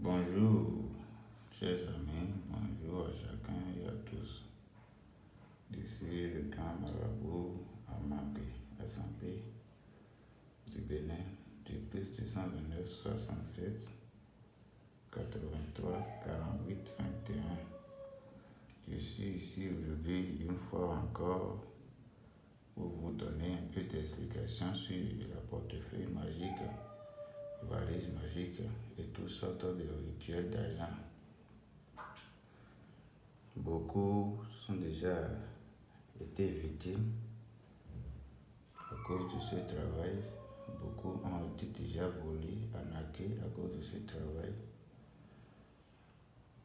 Bonjour, chers amis, bonjour à chacun et à tous. D'ici le grand marabout Amambé, à Sampé, du Bénin, du plus 229 67 83 48 21. Je suis ici aujourd'hui une fois encore pour vous donner un peu d'explications sur la portefeuille magique, valise magique et toutes sortes de rituels d'argent. Beaucoup sont déjà été victimes à cause de ce travail. Beaucoup ont été déjà volés, arnaqués à cause de ce travail.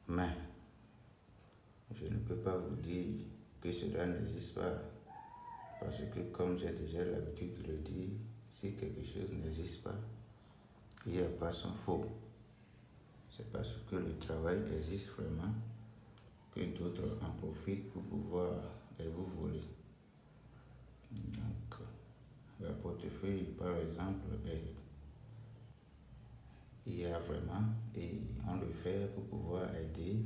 Mais je ne peux pas vous dire que cela n'existe pas. Parce que comme j'ai déjà l'habitude de le dire, si quelque chose n'existe pas, il n'y a pas son faux. C'est parce que le travail existe vraiment que d'autres en profitent pour pouvoir vous voler. Donc, la portefeuille, par exemple, il y a vraiment, et on le fait pour pouvoir aider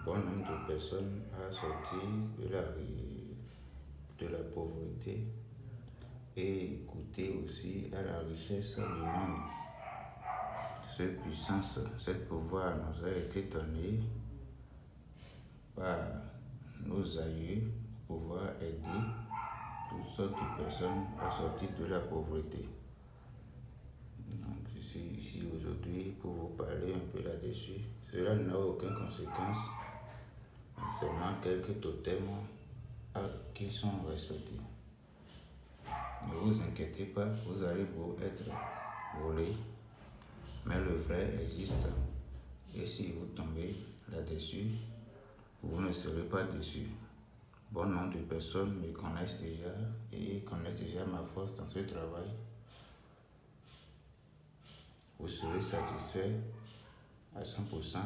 bon nombre de personnes à sortir de la pauvreté et goûter aussi à la richesse du monde. Cette puissance, ce pouvoir nous a été donné par nos aïeux pour pouvoir aider toutes sortes de personnes à sortir de la pauvreté. Donc, je suis ici aujourd'hui pour vous parler un peu là-dessus. Cela n'a aucune conséquence, mais seulement quelques totems qui sont respectés. Ne vous inquiétez pas, vous allez vous être volé, mais le vrai existe. Et si vous tombez là-dessus, vous ne serez pas déçus. Bon nombre de personnes me connaissent déjà et connaissent déjà ma force dans ce travail. Vous serez satisfait à 100%,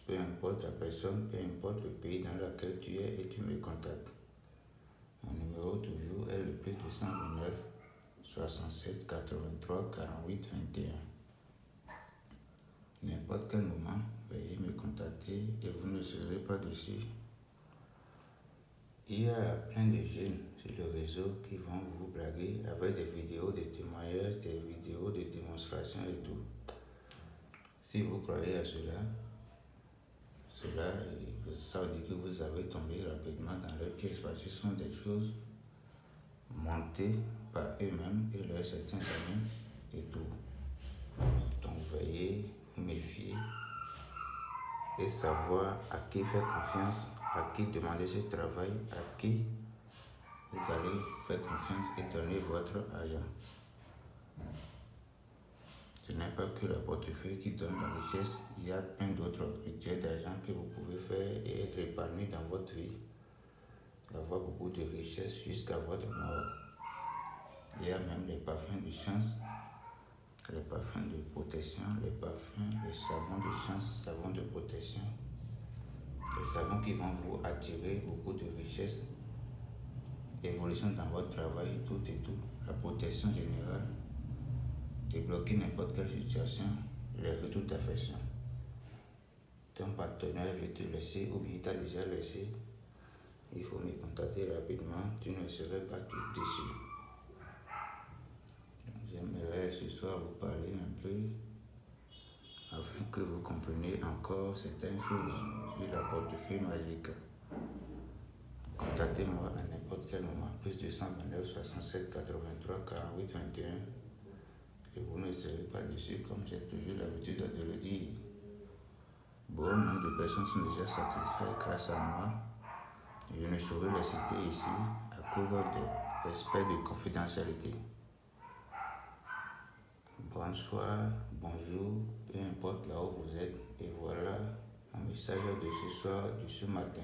peu importe la personne, peu importe le pays dans lequel tu es et tu me contactes. Mon numéro toujours est le plus 229 67 83 48 21. N'importe quel moment, veuillez me contacter et vous ne serez pas déçus. Il y a plein de jeunes sur le réseau qui vont vous blaguer avec des vidéos de témoignages, des vidéos de démonstrations et tout. Si vous croyez à cela, ça veut dire que vous avez tombé rapidement dans leur piège parce que ce sont des choses montées par eux-mêmes et leurs certains amis et tout. Donc veuillez vous méfier et savoir à qui faire confiance, à qui demander ce travail, à qui vous allez faire confiance et donner votre argent. Ce n'est pas que la portefeuille qui donne la richesse, il y a plein d'autres rituels d'argent que vous pouvez faire et être épanoui dans votre vie. Avoir beaucoup de richesse jusqu'à votre mort. Il y a même les parfums de chance, les parfums de protection, les parfums, les savons de chance, savons de protection. Les savons qui vont vous attirer beaucoup de richesse, évolution dans votre travail, tout et tout, la protection générale, débloquer n'importe quelle situation, les retours d'affection. Ton partenaire veut te laisser ou bien t'a déjà laissé, il faut me contacter rapidement, tu ne serais pas déçu. J'aimerais ce soir vous parler un peu afin que vous compreniez encore certaines choses sur la portefeuille magique. Contactez-moi à n'importe quel moment, plus 229 67 83 48 21 et vous ne serez pas déçus comme j'ai toujours l'habitude de le dire. Bon nombre de personnes sont déjà satisfaites grâce à moi. Je ne saurais les citer ici à cause de respect de confidentialité. Bonsoir, bonjour, peu importe là où vous êtes. Et voilà mon message de ce soir, de ce matin.